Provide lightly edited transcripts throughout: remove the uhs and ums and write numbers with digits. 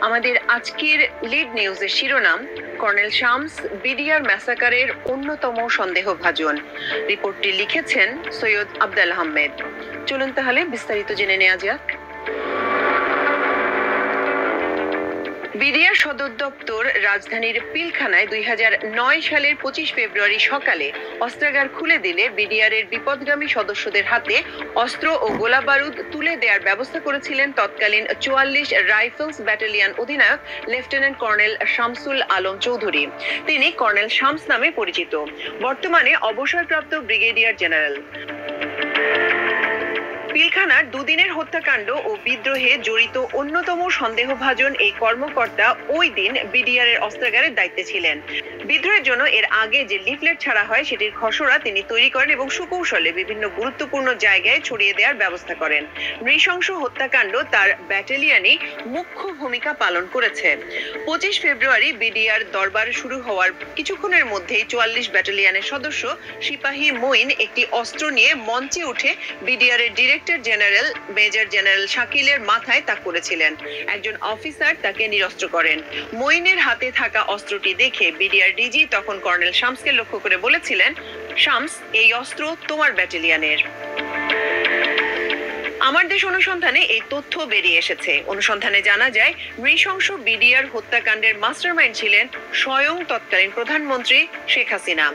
আমাদের আজকের লিড নিউজের শিরোনাম, কর্নেল শামস বিডিআর ম্যাসাকারের অন্যতম সন্দেহভাজন। রিপোর্টটি লিখেছেন সৈয়দ আব্দুল আহমেদ। চলুন তাহলে বিস্তারিত জেনে নেওয়া যাক। বিডিআর সদর দপ্তর রাজধানীর পিলখানায় 2009 সালের 25 ফেব্রুয়ারি সকালে অস্ত্রাগার খুলে দিলে বিডিআর এর বিপদগামী সদস্যদের হাতে অস্ত্র ও গোলাবারুদ তুলে দেওয়ার ব্যবস্থা করেছিলেন তৎকালীন 44 রাইফেলস ব্যাটালিয়ন অধিনায়ক লেফটেন্যান্ট কর্নেল শামসুল আলম চৌধুরী। তিনি কর্নেল শামস নামে পরিচিত, বর্তমানে অবসরপ্রাপ্ত ব্রিগেডিয়ার জেনারেল। পিলখানার দুদিনের হত্যাকাণ্ড ও বিদ্রোহে জড়িত অন্যতম সন্দেহভাজন এই কর্মকর্তা ওই দিন বিডিআর এর অস্ত্রাগারের দায়িত্বে ছিলেন। বিদ্রোহের জন্য এর আগে যে লিফলেট ছাড়া হয় সেটির খসড়া তিনি তৈরি করেন এবং সুকৌশলে বিভিন্ন গুরুত্বপূর্ণ জায়গায় ছড়িয়ে দেওয়ার ব্যবস্থা করেন। নৃশংস হত্যাকাণ্ড তার ব্যাটালিয়নই মুখ্য ভূমিকা পালন করেছে। 25 ফেব্রুয়ারি বিডিআর দরবার শুরু হওয়ার কিছুক্ষণের মধ্যেই 44 ব্যাটালিয়নের সদস্য সিপাহী মঈন একটি অস্ত্র নিয়ে মঞ্চে উঠে বিডিআর এর ডিরেক্টর জেনারেল মেজর জেনারেল শাকিলের মাথায় তাক করেছিলেন। একজন অফিসার তাকে নিরস্ত্র করেন। মঈনের হাতে থাকা অস্ত্রটি দেখে বিডিআর ডিজি তখন কর্নেল শামসকে লক্ষ্য করে বলেছিলেন, শামস, এই অস্ত্র তোমার ব্যাটালিয়নের। আমার দেশ অনুসন্ধানে এই তথ্য বেরিয়ে এসেছে। অনুসন্ধানে জানা যায়, নৃশংস বিডিআর হত্যাকাণ্ডের মাস্টারমাইন্ড ছিলেন স্বয়ং তৎকালীন প্রধানমন্ত্রী শেখ হাসিনা।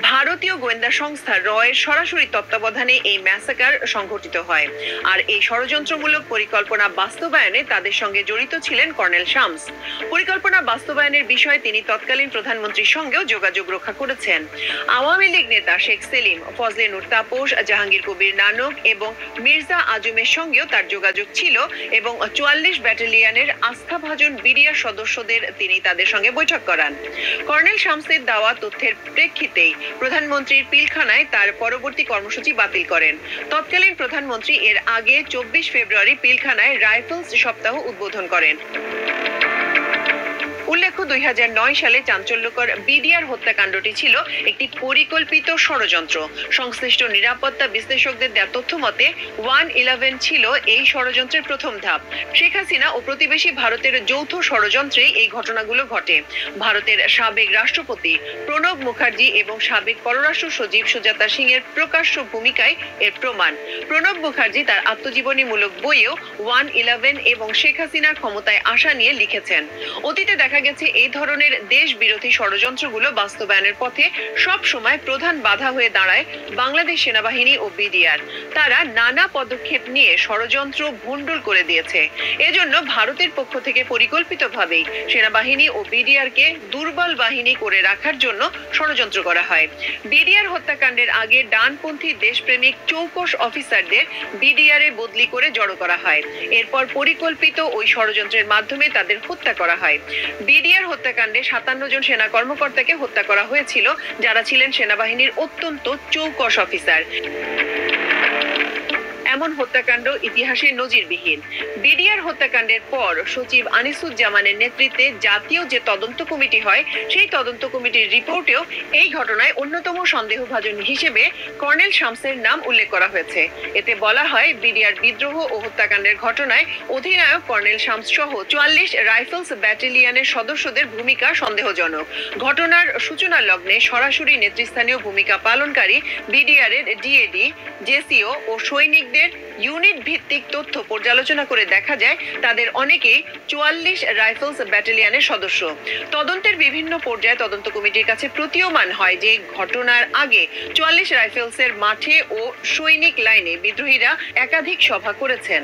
ভারতীয় গোয়েন্দা সংস্থা রয়ের সরাসরি তত্ত্বাবধানে এই ম্যাসাকার সংঘটিত হয়। আর এই ষড়যন্ত্রমূলক পরিকল্পনা বাস্তবায়নে তাদের সঙ্গে জড়িত ছিলেন কর্নেল শামস। পরিকল্পনা বাস্তবায়নের বিষয়ে তিনি তৎকালীন প্রধানমন্ত্রীর সঙ্গেও যোগাযোগ রক্ষা করেছেন। আওয়ামী লীগ নেতা শেখ সেলিম, ফজলে নূর তাপস, জাহাঙ্গীর কবির নানক এবং মির্জা আজমের সঙ্গেও তার যোগাযোগ ছিল এবং 44 ব্যাটালিয়নের আস্থাভাজন বিডিআর সদস্যদের তিনি তাদের সঙ্গে বৈঠক করান। কর্নেল শামসের দেওয়া তথ্যের প্রেক্ষিতেই প্রধানমন্ত্রীর পিলখানায় তার পরবর্তী কর্মসূচি বাতিল করেন। তৎকালীন প্রধানমন্ত্রী এর আগে 24 ফেব্রুয়ারি পিলখানায় রাইফেলস সপ্তাহ উদ্বোধন করেন। উল্লেখ্য, 2009 সালে চাঞ্চল্যকর বিডিআর হত্যাকাণ্ডটি ছিল একটি পরিকল্পিত ষড়যন্ত্র। সংশ্লিষ্ট নিরাপত্তা বিশ্লেষকদের দেওয়া তথ্য মতে 1-11 ছিল এই ষড়যন্ত্রের প্রথম ধাপ। শেখ হাসিনা ও প্রতিবেশী ভারতের যৌথ ষড়যন্ত্রে এই ঘটনাগুলো ঘটে। ভারতের সাবেক রাষ্ট্রপতি প্রণব মুখার্জি এবং সাবেক পররাষ্ট্র সচিব সুজাতা সিং এর প্রকাশ্য ভূমিকায় এর প্রমাণ। প্রণব মুখার্জি তার আত্মজীবনীমূলক বইয়েও 1-11 এবং শেখ হাসিনার ক্ষমতায় আসা নিয়ে লিখেছেন। অতীতে দেখা গেছে এই ধরনের দেশ বিরোধী ষড়যন্ত্রগুলো বাস্তবায়নের পথে সব সময় প্রধান বাধা হয়ে দাঁড়ায় বাংলাদেশ সেনাবাহিনী ও বিডিআর। তারা নানা পদক্ষেপ নিয়ে ষড়যন্ত্র ভণ্ডুল করে দিয়েছে। এজন্য ভারতের পক্ষ থেকে পরিকল্পিতভাবেই সেনাবাহিনী ও বিডিআর কে দুর্বল বাহিনী করে রাখার জন্য ষড়যন্ত্র করা হয়। বিডিআর হত্যাকাণ্ডের আগে ডানপন্থী দেশপ্রেমিক চৌকস অফিসারদের বিডিআর এ বদলি করে জড়ো করা হয়। এরপর পরিকল্পিত ওই ষড়যন্ত্রের মাধ্যমে তাদের হত্যা করা হয়। বিডিআর হত্যাকাণ্ডে 57 জন সেনা কর্মকর্তাকে হত্যা করা হয়েছিল, যারা ছিলেন সেনাবাহিনীর অত্যন্ত চৌকস অফিসার। এমন হত্যাকাণ্ড ইতিহাসে নজিরবিহীন। বিডিআর হত্যাকাণ্ডের পর সচিব আনিসুজ্জামানের নেতৃত্বে জাতীয় যে তদন্ত কমিটি হয়, সেই তদন্ত কমিটির রিপোর্টেও এই ঘটনায় অন্যতম সন্দেহভাজন হিসেবে কর্নেল শামসের নাম উল্লেখ করা হয়েছে। এতে বলা হয়, বিডিআর বিদ্রোহ ও হত্যাকাণ্ডের ঘটনায় অধিনায়ক কর্নেল শামস সহ 44 রাইফেলস ব্যাটালিয়নের সদস্যদের ভূমিকা সন্দেহজনক। ঘটনার সূচনা লগ্নে সরাসরি নেতৃস্থানীয় ভূমিকা পালনকারী বিডিআর এর ডিএডি, জেসিও ও সৈনিকদের ইউনিট ভিত্তিক তথ্য পর্যালোচনা করে দেখা যায়, তাদের অনেকেই 44 রাইফেলস ব্যাটালিয়নের সদস্য। তদন্তের বিভিন্ন পর্যায়ে তদন্ত কমিটির কাছে প্রতীয়মান হয় যে ঘটনার আগে 44 রাইফেলসের মাঠে ও সৈনিক লাইনে বিদ্রোহীরা একাধিক সভা করেছেন।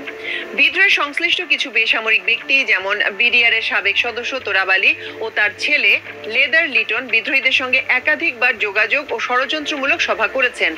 বিদ্রোহের সংশ্লিষ্ট কিছু বেসামরিক ব্যক্তি, যেমন বিডিআর এর সাবেক সদস্য তোরাব আলী ও তার ছেলে লেদার লিটন, বিদ্রোহীদের সঙ্গে একাধিকবার যোগাযোগ ও ষড়যন্ত্রমূলক সভা করেছেন।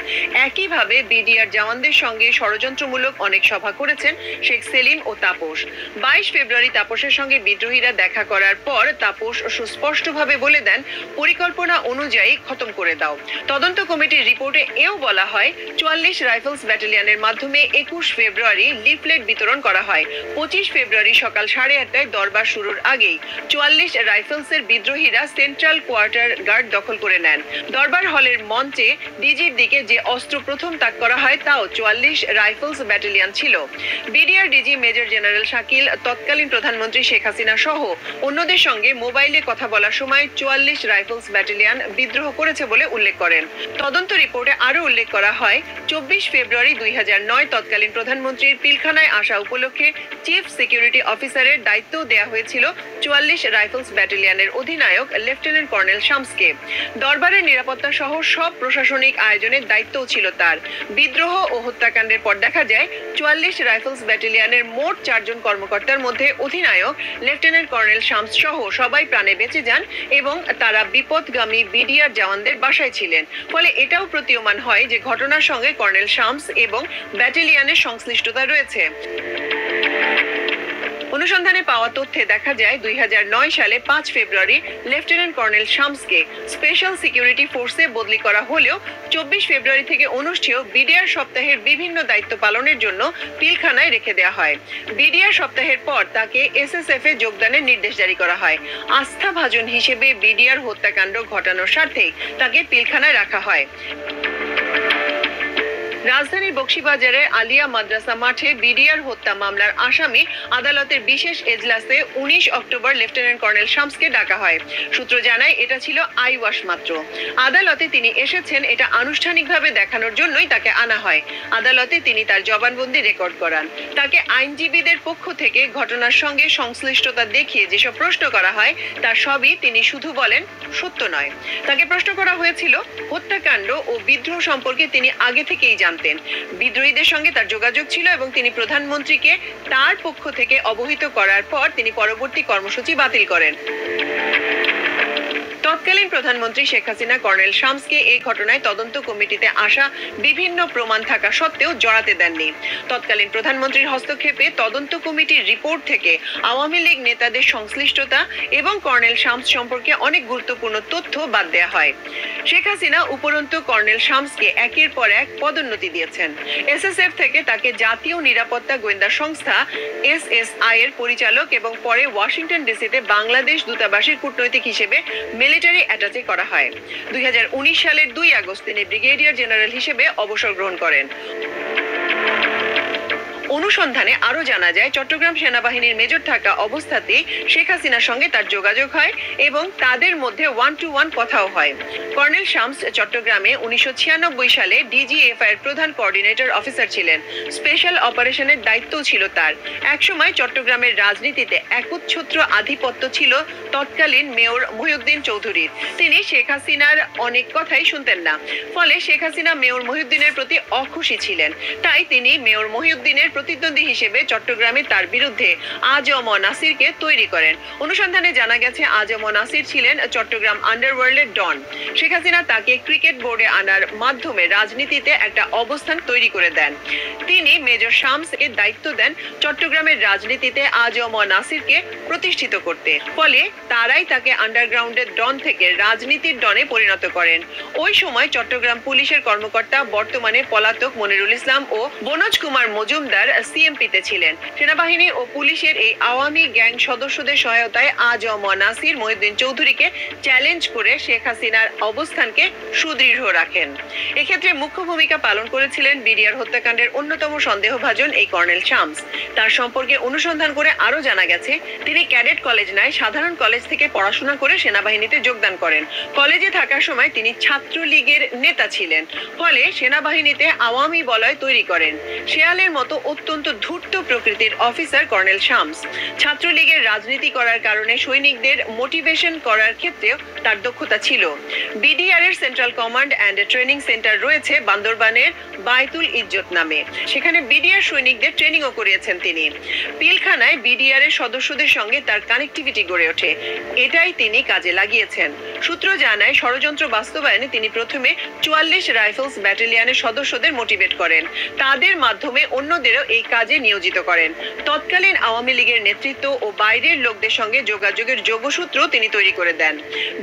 একইভাবে বিডিআর জওয়ানদের সঙ্গে ষড়যন্ত্রমূলক অনেক সভা করেছেন শেখ সেলিম ও তাপস। 22 ফেব্রুয়ারি তাপসের সঙ্গে বিদ্রোহীরা দেখা করার পর তাপস সুস্পষ্টভাবে বলে দেন, পরিকল্পনা অনুযায়ী খতম করে দাও। তদন্ত কমিটির রিপোর্টে এও বলা হয়, 44 রাইফেলস ব্যাটালিয়নের মাধ্যমে 21 ফেব্রুয়ারি লিফলেট বিতরণ করা হয়। 25 ফেব্রুয়ারি সকাল 8:30টায় দরবার শুরুর আগেই 44 রাইফেলসের বিদ্রোহীরা সেন্ট্রাল কোয়ার্টার গার্ড দখল করে নেন। দরবার হলের মঞ্চে ডিজির দিকে যে অস্ত্র প্রথম তাক করা হয়, তাও 44 রাইফেলস ব্যাটালিয়ন ছিল। BDR DG major general Shakil তৎকালীন প্রধানমন্ত্রী শেখ হাসিনা সহ অন্যদের সঙ্গে মোবাইলে কথা বলার সময় 44 রাইফেলস ব্যাটালিয়ন বিদ্রোহ করেছে বলে উল্লেখ করেন। তদন্ত রিপোর্টে আরও উল্লেখ করা হয়, 24 ফেব্রুয়ারি 2009 তৎকালীন প্রধানমন্ত্রীর পিলখানায় আসা উপলক্ষে চিফ সিকিউরিটি অফিসারের দায়িত্ব দেওয়া হয়েছিল 44 রাইফেলস ব্যাটালিয়নের অধিনায়ক লেফটেন্যান্ট কর্নেল শামসকে। দরবারের নিরাপত্তা সহ সব প্রশাসনিক আয়োজনের দায়িত্বও ছিল তার। বিদ্রোহ ও হত্যাকাণ্ডের পর দেখা যায় 44 রাইফেলস ব্যাটালিয়নের মোট 4 জন কর্মকর্তার মধ্যে অধিনায়ক লেফটেন্যান্ট কর্নেল শামস সহ সবাই প্রাণে বেঁচে যান এবং তারা বিপদগামী বিডিআর জওয়ানদের বাসায় ছিলেন। ফলে এটাও প্রতীয়মান হয় যে ঘটনার সঙ্গে কর্নেল শামস এবং ব্যাটালিয়নের সংশ্লিষ্টতা রয়েছে। অনুসন্ধানে পাওয়া তথ্যে দেখা যায় 2009 সালে 5 ফেব্রুয়ারি লেফটেন্যান্ট কর্নেল শামসকে স্পেশাল সিকিউরিটি ফোর্সে বদলি করা হলেও 24 ফেব্রুয়ারি থেকে অনুষ্ঠেয় বিডিআর সপ্তাহের বিভিন্ন দায়িত্ব পালনের জন্য পিলখানায় রেখে দেওয়া হয়। বিডিআর সপ্তাহের পর তাকে এসএসএফ এ যোগদানের নির্দেশ জারি করা হয়। আস্থাভাজন হিসেবে বিডিআর হত্যাকাণ্ড ঘটানোর স্বার্থেই তাকে পিলখানায় রাখা হয়। রাজধানীর বকশীবাজারের আলিয়া মাদ্রাসা মাঠে বিডিআর হত্যা মামলার আসামি আদালতের বিশেষ এজলাসে 19 অক্টোবর লেফটেন্যান্ট কর্নেল শামসকে ডাকা হয়। সূত্র জানায় এটা ছিল আইওয়াশ মাত্র। আদালতে তিনি এসেছেন এটা আনুষ্ঠানিকভাবে দেখানোর জন্যই তাকে আনা হয়। আদালতে তিনি তার জবানবন্দি রেকর্ড করান। তাকে আইনজীবীদের পক্ষ থেকে ঘটনার সঙ্গে সংশ্লিষ্টতা দেখিয়ে যেসব প্রশ্ন করা হয় তার সবই তিনি শুধু বলেন সত্য নয়। তাকে প্রশ্ন করা হয়েছিল হত্যাকাণ্ড ও বিদ্রোহ সম্পর্কে তিনি আগে থেকেই জানতেন। বিদ্রোহীদের সঙ্গে তার যোগাযোগ ছিল এবং তিনি প্রধানমন্ত্রীকে তার পক্ষ থেকে অবহিত করার পর তিনি পরবর্তী কর্মসূচি বাতিল করেন। তৎকালীন প্রধানমন্ত্রী শেখ হাসিনা কর্নেল শামসকে এই ঘটনায় তদন্ত কমিটিতে আসা বিভিন্ন প্রমাণ থাকা সত্ত্বেও জড়াতে দেননি। তৎকালীন প্রধানমন্ত্রীর হস্তক্ষেপে তদন্ত কমিটির রিপোর্ট থেকে আওয়ামী লীগ নেতাদের সংশ্লিষ্টতা এবং কর্নেল শামস সম্পর্কে অনেক গুরুত্বপূর্ণ তথ্য বাদ দেওয়া হয়। শেখ হাসিনা উপরন্তু কর্নেল শামসকে একের পর এক পদোন্নতি দিয়েছেন। এসএসএফ থেকে তাকে জাতীয় নিরাপত্তা গোয়েন্দা সংস্থা এসএসআই এর পরিচালক এবং পরে ওয়াশিংটন ডিসিতে বাংলাদেশ দূতাবাসের কূটনৈতিক হিসেবে মিলিটারি অ্যাটাচে করা হয়। 2019 সালের 2 আগস্ট তিনি ব্রিগেডিয়ার জেনারেল হিসেবে অবসর গ্রহণ করেন। অনুসন্ধানে আরো জানা যায় চট্টগ্রাম সেনাবাহিনীর মেজর থাকা অবস্থাতেই শেখ হাসিনার সঙ্গে তার যোগাযোগ হয় এবং তাদের মধ্যে 1-to-1 কথাও হয়। কর্নেল শামস চট্টগ্রামে 1996 সালে ডিজিএফআই এর প্রধান কোঅর্ডিনেটর অফিসার ছিলেন। স্পেশাল অপারেশনের দায়িত্বও ছিল তার। একসময় চট্টগ্রামের রাজনীতিতে একচ্ছত্র আধিপত্য ছিল তৎকালীন মেয়র মহিউদ্দিন চৌধুরীর। তিনি শেখ হাসিনার অনেক কথাই শুনতেন না। ফলে শেখ হাসিনা মেয়র মহিউদ্দিনের প্রতি অখুশি ছিলেন। তাই তিনি মেয়র মহিউদ্দিনের প্রতিদ্বন্দ্বী হিসেবে চট্টগ্রামে তার বিরুদ্ধে আজম নাসিরকে তৈরি করেন। অনুসন্ধানে জানা গেছে আজম নাসির ছিলেন চট্টগ্রাম আন্ডারওয়ার্ল্ডের ডন। শেখ হাসিনা তাকে ক্রিকেট বোর্ডে আনার মাধ্যমে রাজনীতিতে একটা অবস্থান তৈরি করে দেন। তিনি মেজর শামস এর দায়িত্ব দেন চট্টগ্রামের রাজনীতিতে আজম নাসিরকে প্রতিষ্ঠিত করতে। ফলে তারাই তাকে আন্ডারগ্রাউন্ডের ডন থেকে রাজনীতির ডনে পরিণত করেন। ওই সময় চট্টগ্রাম পুলিশের কর্মকর্তা বর্তমানে পলাতক মনিরুল ইসলাম ও বনোজ কুমার মজুমদার সিএমপিতে ছিলেন। সেনাবাহিনী ও পুলিশের এই আওয়ামী গ্যাং সদস্যদের সহায়তায় আজম নাসির মহিউদ্দিন চৌধুরীকে চ্যালেঞ্জ করে শেখ হাসিনার অবস্থানকে সুদৃঢ় রাখেন। এক্ষেত্রে মুখ্য ভূমিকা পালন করেছিলেন বিডিআর হত্যাকাণ্ডের অন্যতম সন্দেহভাজন এই কর্নেল শামস। তার সম্পর্কে অনুসন্ধান করে আরো জানা গেছে তিনি ক্যাডেট কলেজ নয় সাধারণ কলেজ থেকে পড়াশোনা করে সেনাবাহিনীতে যোগদান করেন। কলেজে থাকার সময় তিনি ছাত্রলীগের নেতা ছিলেন। ফলে সেনাবাহিনীতে আওয়ামী বলয় তৈরি করেন। শেয়ালের মতো অত্যন্ত ধূর্ত প্রকৃতির অফিসার কর্নেল শামস। ছাত্রলীগের রাজনীতি করার কারণে সৈনিকদের মোটিভেশন করার ক্ষেত্রেও তার দক্ষতা ছিল। বিডিআর এর central command and training centre রয়েছে বান্দরবানের বায়তুল ইজ্জত নামে। সেখানে বিডিআর সৈনিকদের ট্রেনিংও করিয়েছেন তিনি। পিলখানায় বিডিআর এর সদস্যদের সঙ্গে তার কানেক্টিভিটি গড়ে ওঠে। এটাই তিনি কাজে লাগিয়েছেন। সূত্র জানায় ষড়যন্ত্র বাস্তবায়নে তিনি প্রথমে 44 রাইফেলস ব্যাটালিয়নের সদস্যদের মোটিভেট করেন। তাদের মাধ্যমে অন্যদেরও এই কাজে নিয়োজিত করেন। তৎকালীন আওয়ামী লীগের নেতৃত্ব ও বাইরের লোকদের সঙ্গে যোগাযোগের যোগসূত্র তিনি তৈরি করে দেন।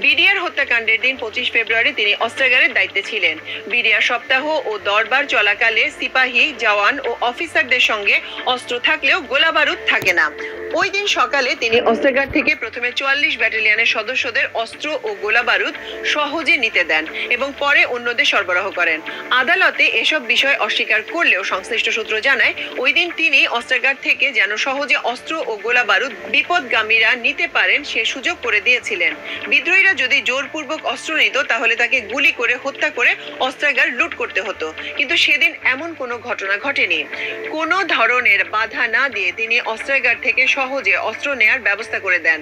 বিডিআর হত্যাকাণ্ডের দিন 25 ফেব্রুয়ারি তিনি অস্ত্রাগারের দায়িত্বে ছিলেন। বিডিআর সপ্তাহ ও দরবার চলাকালে সিপাহী, জওয়ান ও অফিসারদের সঙ্গে অস্ত্র থাকলেও গোলাবারুদ থাকে না। ওই দিন সকালে তিনি অস্ত্রাগার থেকে প্রথমে 44 ব্যাটালিয়নের সদস্যদের অস্ত্র ও গোলাবারুদ সহজে নিতে দেন এবং পরে অন্যদের সরবরাহ করেন। আদালতে এসব বিষয় অস্বীকার করলেও সংশ্লিষ্ট সূত্র জানায় ওই দিন তিনি অস্ত্রাগার থেকে যেন সহজে অস্ত্র ও গোলাবারুদ বিপদগামীরা নিতে পারেন সে সুযোগ করে দিয়েছিলেন। বিদ্রোহীরা যদি জোরপূর্বক অস্ত্র নিত তাহলে তাকে গুলি করে হত্যা করে অস্ত্রাগার লুট করতে হতো, কিন্তু সেদিন এমন কোনো ঘটনা ঘটেনি। কোনো ধরনের বাধা না দিয়ে তিনি অস্ত্রাগার থেকে সহজে অস্ত্র নেয়ার ব্যবস্থা করে দেন।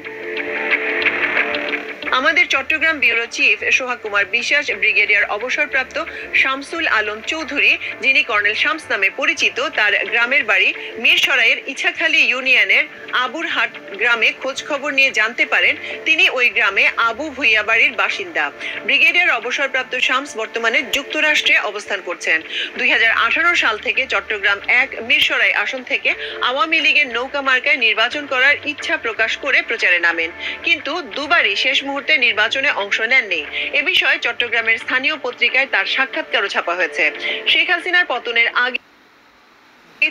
আমাদের চট্টগ্রাম ব্যুরো চিফ সোহাগ কুমার বিশ্বাস ব্রিগেডিয়ার অবসরপ্রাপ্ত শামসুল আলম চৌধুরী, যিনি কর্নেল শামস নামে পরিচিত, তার গ্রামের বাড়ি মিরসরাইয়ের ইছাখালী ইউনিয়নের আবুরহাট গ্রামে খোঁজ খবর নিয়ে জানতে পারেন তিনি ওই গ্রামে আবু ভুইয়া বাড়ির বাসিন্দা। ব্রিগেডিয়ার অবসরপ্রাপ্ত শামস বর্তমানে যুক্তরাষ্ট্রে অবস্থান করছেন। 2018 সাল থেকে চট্টগ্রাম 1 মিরসরাই আসন থেকে আওয়ামী লীগের নৌকা মার্কায় নির্বাচন করার ইচ্ছা প্রকাশ করে প্রচারে নামেন, কিন্তু দুবারই শেষ মুহূর্তে নির্বাচনে অংশ নেননি। এ বিষয়ে চট্টগ্রামের স্থানীয় পত্রিকায় তার সাক্ষাৎকারও ছাপা হয়েছে। শেখ হাসিনার পতনের আগে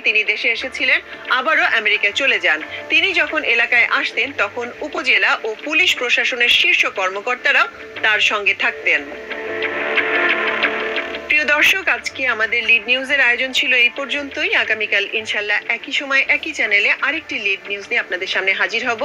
তিনি দেশে এসেছিলেন, আবারও আমেরিকায় চলে যান। তিনি যখন এলাকায় আসতেন তখন উপজেলা ও পুলিশ প্রশাসনের শীর্ষ কর্মকর্তারা তার সঙ্গে থাকতেন। প্রিয় দর্শক, আজকে আমাদের লিড নিউজের আয়োজন ছিল এই পর্যন্তই। আগামীকাল ইনশাল্লাহ একই সময় একই চ্যানেলে আরেকটি লিড নিউজ নিয়ে আপনাদের সামনে হাজির হব।